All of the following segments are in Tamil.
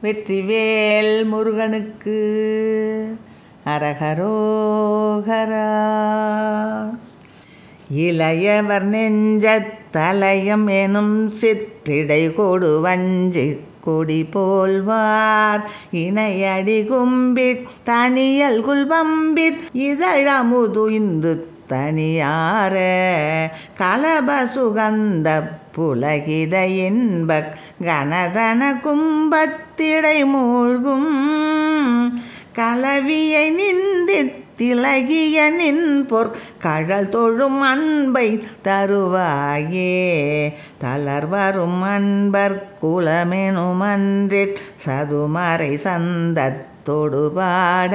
வெற்றிவேல் முருகனுக்கு அரகரோகரா. இளையவர் நெஞ்சத் தலயம் எனும் சிற்றிடை கொடு வஞ்சி கொடி போல்வார் இணையடி கும்பிட் தனியல் குல்பம்பித் இதழமுது இந்து தனியார கலப சுகந்த புலகித இன்பக் கனதன கும்பத்திடை மூழ்கும் கலவியை நிந்தித் திலகிய நின் கழல் தொழும் அன்பை தருவாயே தளர்வரும் அன்பர் குலமெனும் அன்றிற் சதுமறை சந்தத் தொடுபாட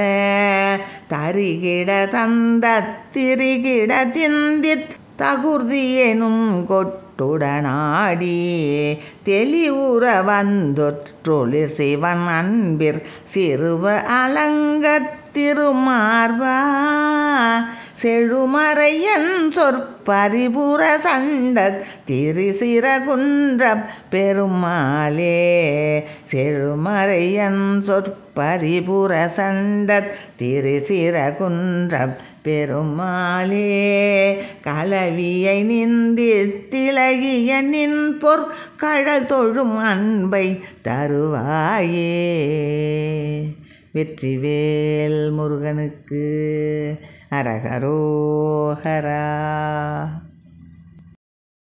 தரிகிட தந்தத் திரிகிட திந்தித் தகுர்தி எனும் கொட்டுடனாடி தெளிவுற வந்தொற்றொளிர் சிவன் அன்பிற் சிறுவ அலங்கத் திருமார்பா செழுமறையன் சொற்பரிபுர சண்டத் திரிசிர குன்றப் பெருமாளே செழுமறையன் சொற்பரிபுர சண்டத் திரிசிர குன்றப் பெருமாளே கலவியை நிந்தித்திலகிய நின் கழல் தொழும் அன்பை தருவாயே. வெற்றிவேல் முருகனுக்கு அரகரோகரா.